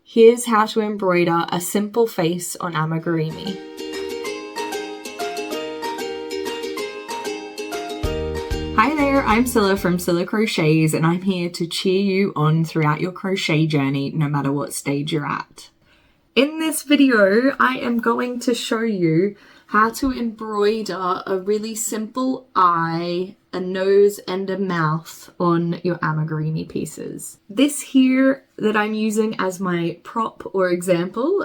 Here's how to embroider a simple face on amigurumi. Hi there, I'm Cilla from Cilla Crochets, and I'm here to cheer you on throughout your crochet journey, no matter what stage you're at. In this video, I am going to show you how to embroider a really simple eye, a nose and a mouth on your amigurumi pieces. This here that I'm using as my prop or example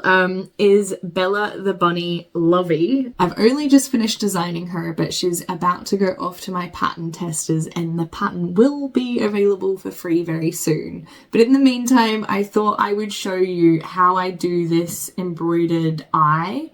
is Bella the Bunny Lovey. I've only just finished designing her, but she's about to go off to my pattern testers and the pattern will be available for free very soon. But in the meantime, I thought I would show you how I do this embroidered eye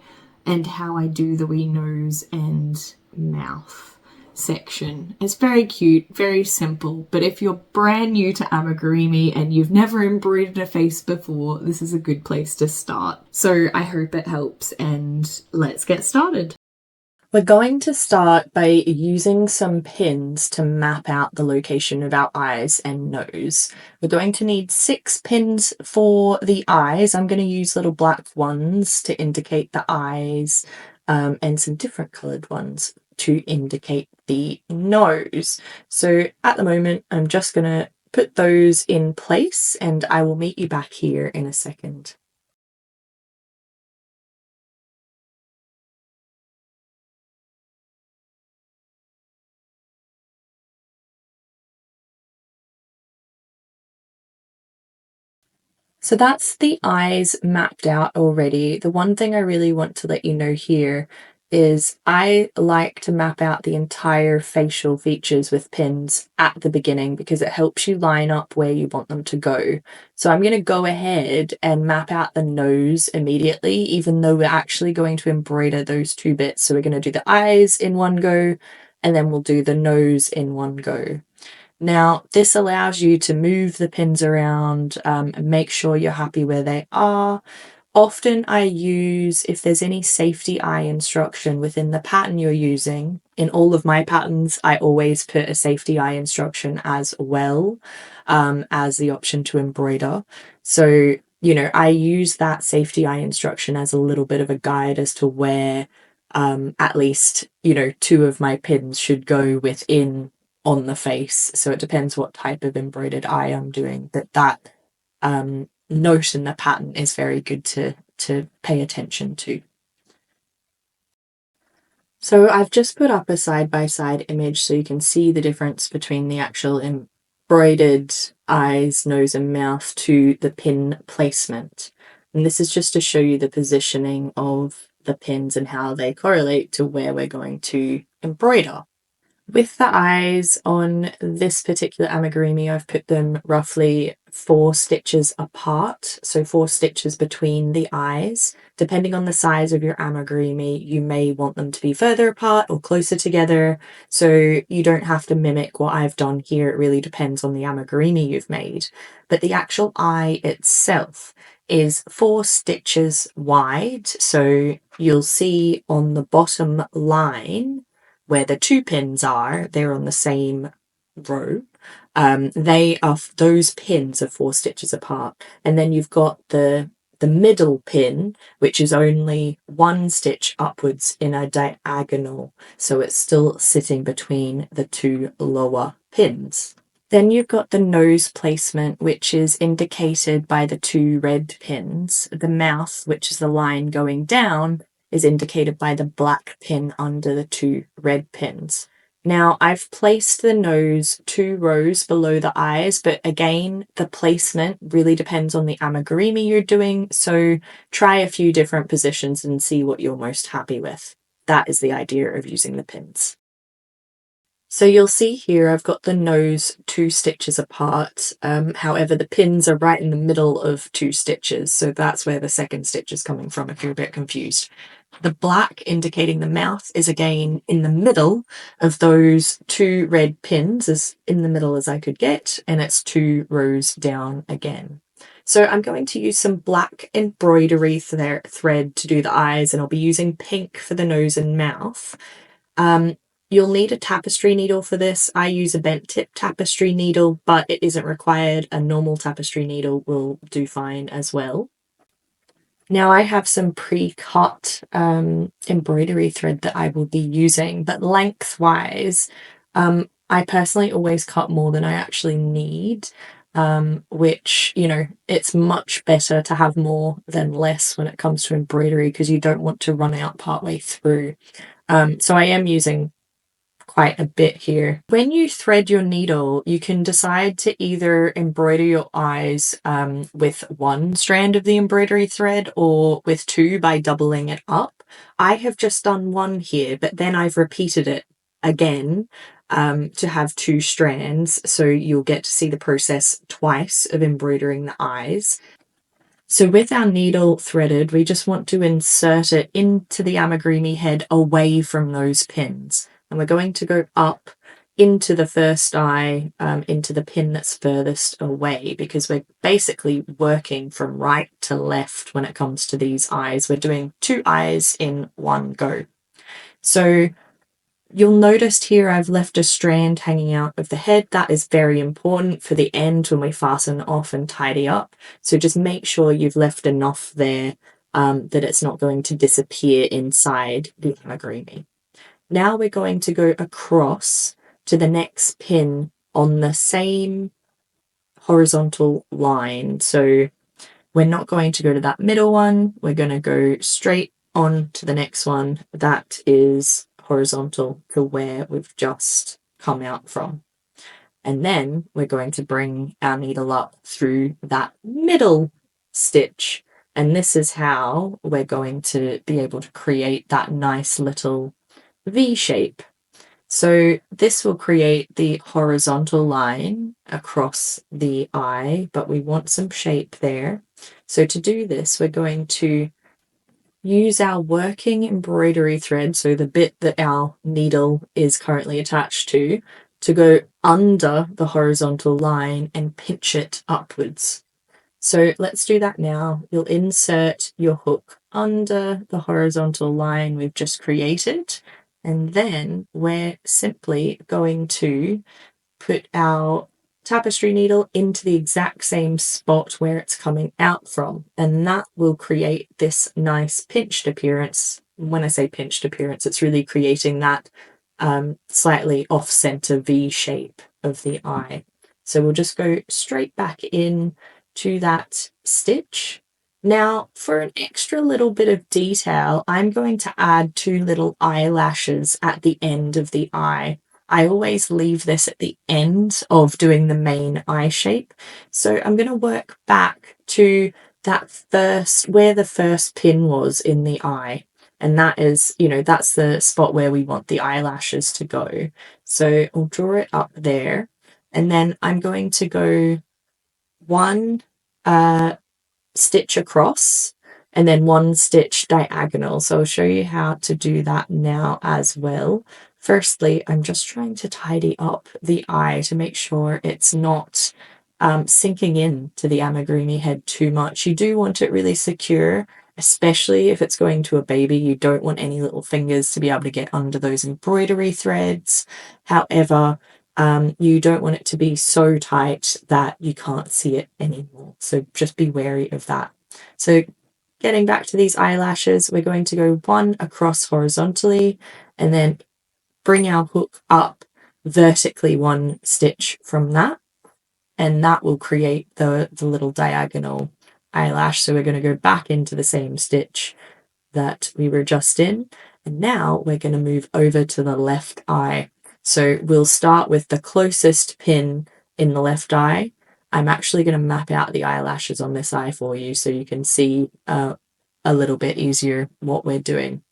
and how I do the wee nose and mouth section. It's very cute, very simple, but if you're brand new to amigurumi and you've never embroidered a face before, this is a good place to start. So I hope it helps, and let's get started. We're going to start by using some pins to map out the location of our eyes and nose. We're going to need 6 pins for the eyes. I'm going to use little black ones to indicate the eyes, and some different coloured ones to indicate the nose. So at the moment, I'm just going to put those in place and I will meet you back here in a second. So that's the eyes mapped out already. The one thing I really want to let you know here is I like to map out the entire facial features with pins at the beginning because it helps you line up where you want them to go. So I'm going to go ahead and map out the nose immediately, even though we're actually going to embroider those 2 bits. So we're going to do the eyes in one go, and then we'll do the nose in one go. Now, this allows you to move the pins around and make sure you're happy where they are. Often I use, if there's any safety eye instruction within the pattern you're using, in all of my patterns, I always put a safety eye instruction as well as the option to embroider. So, you know, I use that safety eye instruction as a little bit of a guide as to where at least, you know, 2 of my pins should go within on the face. So it depends what type of embroidered eye I'm doing, but that note in the pattern is very good to pay attention to. So I've just put up a side-by-side image so you can see the difference between the actual embroidered eyes, nose and mouth to the pin placement. And this is just to show you the positioning of the pins and how they correlate to where we're going to embroider. With the eyes on this particular amigurumi, I've put them roughly 4 stitches apart, so 4 stitches between the eyes. Depending on the size of your amigurumi, you may want them to be further apart or closer together, so you don't have to mimic what I've done here. It really depends on the amigurumi you've made. But the actual eye itself is 4 stitches wide, so you'll see on the bottom line where the 2 pins are, they're on the same row. Those pins are 4 stitches apart. And then you've got the middle pin, which is only 1 stitch upwards in a diagonal. So it's still sitting between the 2 lower pins. Then you've got the nose placement, which is indicated by the 2 red pins. The mouth, which is the line going down, is indicated by the black pin under the 2 red pins. Now I've placed the nose 2 rows below the eyes, but again, the placement really depends on the amigurumi you're doing, so try a few different positions and see what you're most happy with. That is the idea of using the pins. So you'll see here I've got the nose 2 stitches apart, however the pins are right in the middle of 2 stitches, so that's where the second stitch is coming from if you're a bit confused. The black indicating the mouth is again in the middle of those 2 red pins, as in the middle as I could get, and it's 2 rows down again. So I'm going to use some black embroidery thread to do the eyes, and I'll be using pink for the nose and mouth. You'll need a tapestry needle for this. I use a bent tip tapestry needle, but it isn't required. A normal tapestry needle will do fine as well. Now I have some pre-cut embroidery thread that I will be using, but lengthwise, I personally always cut more than I actually need, which, you know, it's much better to have more than less when it comes to embroidery because you don't want to run out partway through. So I am using quite a bit here. When you thread your needle, you can decide to either embroider your eyes with one strand of the embroidery thread or with two by doubling it up. I have just done one here, but then I've repeated it again to have two strands, so you'll get to see the process twice of embroidering the eyes. So with our needle threaded, we just want to insert it into the amigurumi head away from those pins. And we're going to go up into the first eye, into the pin that's furthest away, because we're basically working from right to left when it comes to these eyes. We're doing two eyes in one go. So you'll notice here I've left a strand hanging out of the head. That is very important for the end when we fasten off and tidy up. So just make sure you've left enough there that it's not going to disappear inside the amigurumi. Now we're going to go across to the next pin on the same horizontal line. So we're not going to go to that middle one. We're going to go straight on to the next one. That is horizontal to where we've just come out from. And then we're going to bring our needle up through that middle stitch. And this is how we're going to be able to create that nice little V shape. So this will create the horizontal line across the eye, but we want some shape there. So to do this, we're going to use our working embroidery thread, so the bit that our needle is currently attached to go under the horizontal line and pinch it upwards. So let's do that now. You'll insert your hook under the horizontal line we've just created, and then we're simply going to put our tapestry needle into the exact same spot where it's coming out from, and that will create this nice pinched appearance. When I say pinched appearance, it's really creating that slightly off-center V shape of the eye. So we'll just go straight back in to that stitch. Now, for an extra little bit of detail, I'm going to add two little eyelashes at the end of the eye. I always leave this at the end of doing the main eye shape. So I'm going to work back to that first, where the first pin was in the eye. And that is, you know, that's the spot where we want the eyelashes to go. So I'll draw it up there. And then I'm going to go one stitch across and then one stitch diagonal. So I'll show you how to do that now as well. Firstly, I'm just trying to tidy up the eye to make sure it's not sinking in to the amigurumi head too much. You do want it really secure, especially if it's going to a baby. You don't want any little fingers to be able to get under those embroidery threads. However, you don't want it to be so tight that you can't see it anymore. So just be wary of that. So getting back to these eyelashes, we're going to go one across horizontally and then bring our hook up vertically one stitch from that, and that will create the little diagonal eyelash. So we're going to go back into the same stitch that we were just in, and now we're going to move over to the left eye. So we'll start with the closest pin in the left eye. I'm actually going to map out the eyelashes on this eye for you so you can see a little bit easier what we're doing.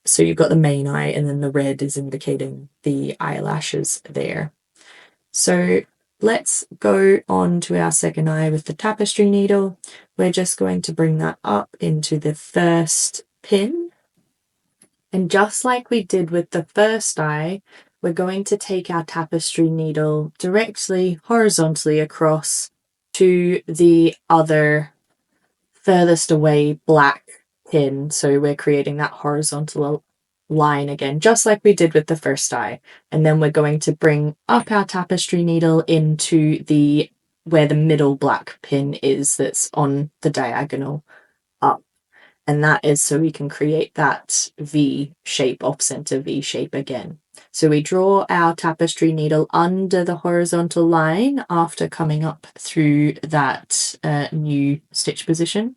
So you've got the main eye, and then the red is indicating the eyelashes there. So let's go on to our second eye with the tapestry needle. We're just going to bring that up into the first pin. And just like we did with the first eye, we're going to take our tapestry needle directly horizontally across to the other furthest away black pin. So we're creating that horizontal line again, just like we did with the first eye. And then we're going to bring up our tapestry needle into the where the middle black pin is that's on the diagonal up. And that is so we can create that V shape, off-center V shape again. So we draw our tapestry needle under the horizontal line after coming up through that new stitch position.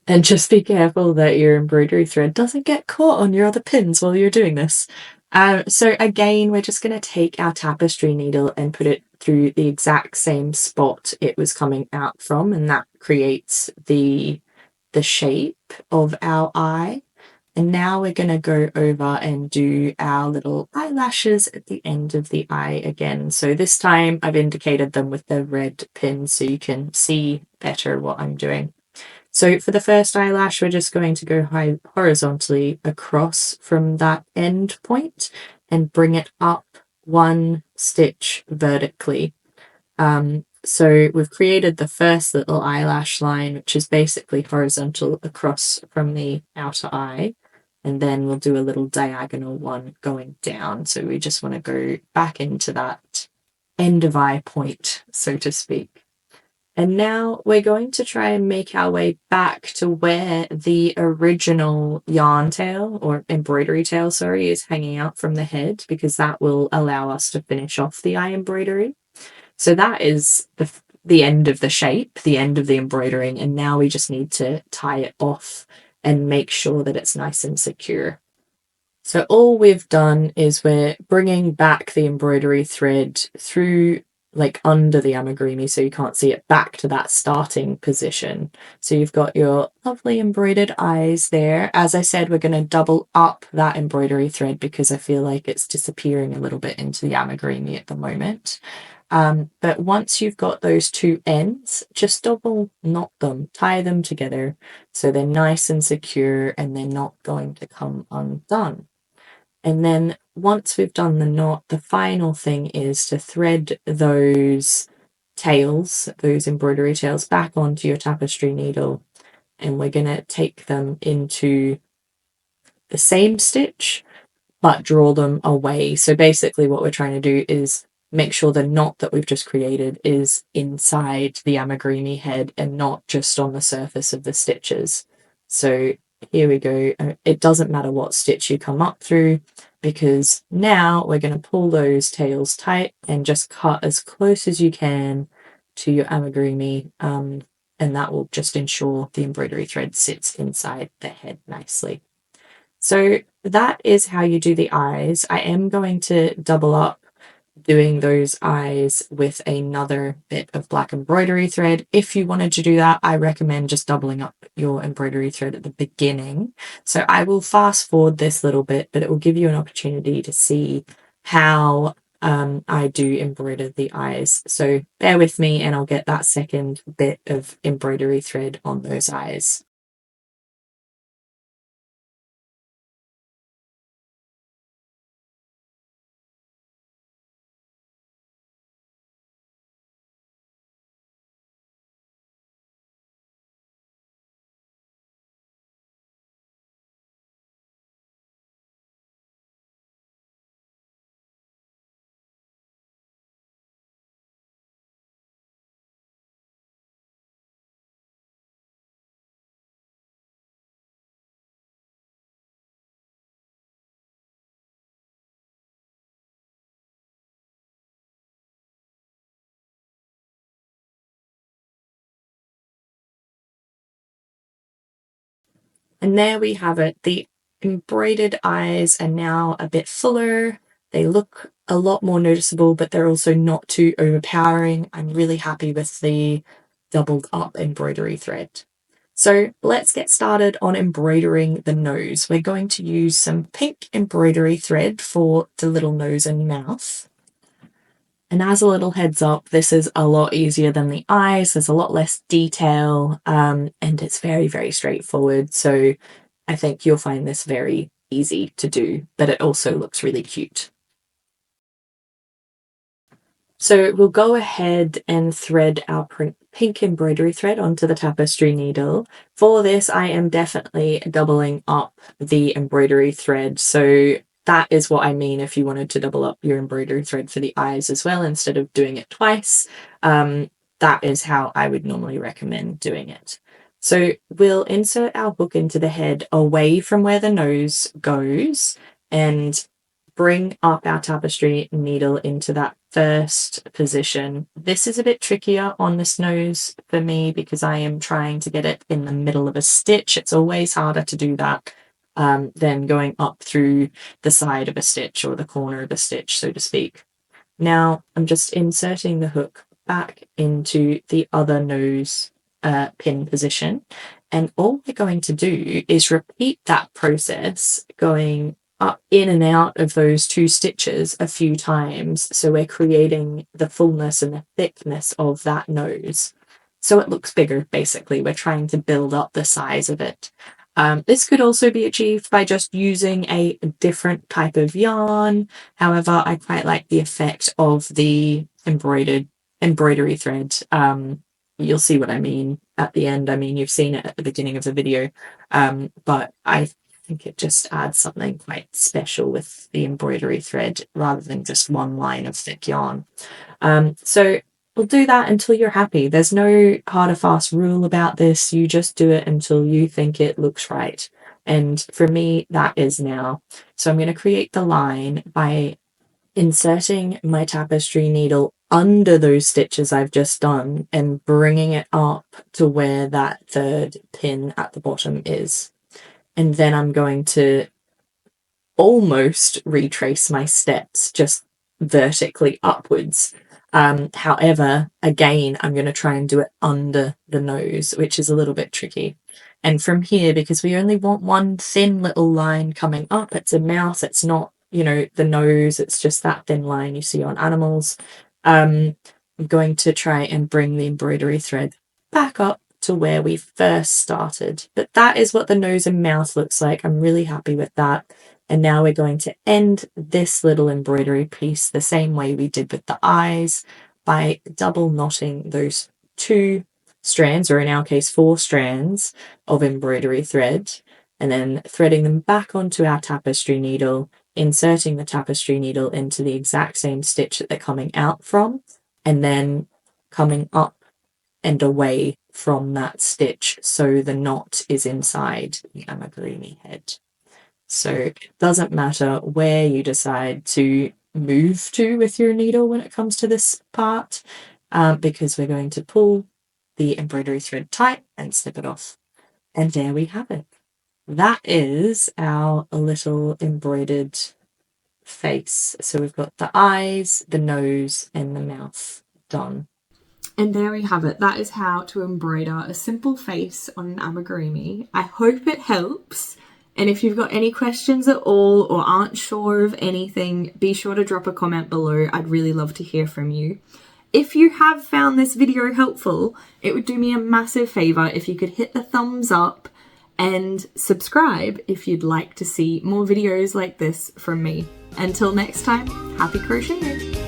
And just be careful that your embroidery thread doesn't get caught on your other pins while you're doing this. So again, we're just going to take our tapestry needle and put it through the exact same spot it was coming out from, and that creates the shape of our eye. And now we're going to go over and do our little eyelashes at the end of the eye again. So this time I've indicated them with the red pin so you can see better what I'm doing. So for the first eyelash, we're just going to go horizontally across from that end point and bring it up one stitch vertically. So we've created the first little eyelash line, which is basically horizontal across from the outer eye. And then we'll do a little diagonal one going down. So we just want to go back into that end of eye point, so to speak. And now we're going to try and make our way back to where the original yarn tail, or embroidery tail, sorry, is hanging out from the head, because that will allow us to finish off the eye embroidery. So that is the end of the shape, the end of the embroidering, and now we just need to tie it off and make sure that it's nice and secure. So all we've done is we're bringing back the embroidery thread through, like under the amigurumi, so you can't see it, back to that starting position. So you've got your lovely embroidered eyes there. As I said, we're going to double up that embroidery thread because I feel like it's disappearing a little bit into the amigurumi at the moment. But once you've got those two ends, just double knot them, tie them together so they're nice and secure and they're not going to come undone. And then once we've done the knot, the final thing is to thread those tails, those embroidery tails, back onto your tapestry needle. And we're going to take them into the same stitch, but draw them away. So basically what we're trying to do is make sure the knot that we've just created is inside the amigurumi head and not just on the surface of the stitches. So here we go. It doesn't matter what stitch you come up through, because now we're going to pull those tails tight and just cut as close as you can to your amigurumi, and that will just ensure the embroidery thread sits inside the head nicely. So that is how you do the eyes. I am going to double up doing those eyes with another bit of black embroidery thread. If you wanted to do that, I recommend just doubling up your embroidery thread at the beginning. So I will fast forward this little bit, but it will give you an opportunity to see how I do embroider the eyes. So bear with me and I'll get that second bit of embroidery thread on those eyes. And there we have it. The embroidered eyes are now a bit fuller. They look a lot more noticeable, but they're also not too overpowering. I'm really happy with the doubled up embroidery thread. So let's get started on embroidering the nose. We're going to use some pink embroidery thread for the little nose and mouth. And as a little heads up, this is a lot easier than the eyes. There's a lot less detail, and it's very, very straightforward. So I think you'll find this very easy to do, but it also looks really cute. So we'll go ahead and thread our pink embroidery thread onto the tapestry needle. For this, I am definitely doubling up the embroidery thread. So that is what I mean if you wanted to double up your embroidery thread for the eyes as well, instead of doing it twice. that is how I would normally recommend doing it. So we'll insert our hook into the head away from where the nose goes and bring up our tapestry needle into that first position. This is a bit trickier on this nose for me because I am trying to get it in the middle of a stitch. It's always harder to do that than going up through the side of a stitch or the corner of a stitch, so to speak. Now I'm just inserting the hook back into the other nose pin position, and all we're going to do is repeat that process going up in and out of those 2 stitches a few times, so we're creating the fullness and the thickness of that nose so it looks bigger. Basically, we're trying to build up the size of it. This could also be achieved by just using a different type of yarn. However, I quite like the effect of the embroidery thread. You'll see what I mean at the end. I mean, you've seen it at the beginning of the video, but I think it just adds something quite special with the embroidery thread rather than just one line of thick yarn. So we'll do that until you're happy. There's no hard or fast rule about this. You just do it until you think it looks right. And for me, that is now. So I'm going to create the line by inserting my tapestry needle under those stitches I've just done and bringing it up to where that 3rd pin at the bottom is. And then I'm going to almost retrace my steps just vertically upwards. However, again, I'm going to try and do it under the nose, which is a little bit tricky. And from here, because we only want one thin little line coming up, it's a mouth, it's not, you know, the nose, it's just that thin line you see on animals. I'm going to try and bring the embroidery thread back up to where we first started. But that is what the nose and mouth looks like. I'm really happy with that. And now we're going to end this little embroidery piece the same way we did with the eyes by double knotting those 2 strands, or in our case 4 strands of embroidery thread, and then threading them back onto our tapestry needle, inserting the tapestry needle into the exact same stitch that they're coming out from, and then coming up and away from that stitch so the knot is inside the amigurumi head. So it doesn't matter where you decide to move to with your needle when it comes to this part, because we're going to pull the embroidery thread tight and snip it off. And there we have it. That is our little embroidered face. So we've got the eyes, the nose, and the mouth done. And there we have it. That is how to embroider a simple face on an amigurumi. I hope it helps. And if you've got any questions at all or aren't sure of anything, be sure to drop a comment below. I'd really love to hear from you. If you have found this video helpful, it would do me a massive favour if you could hit the thumbs up and subscribe if you'd like to see more videos like this from me. Until next time, happy crocheting!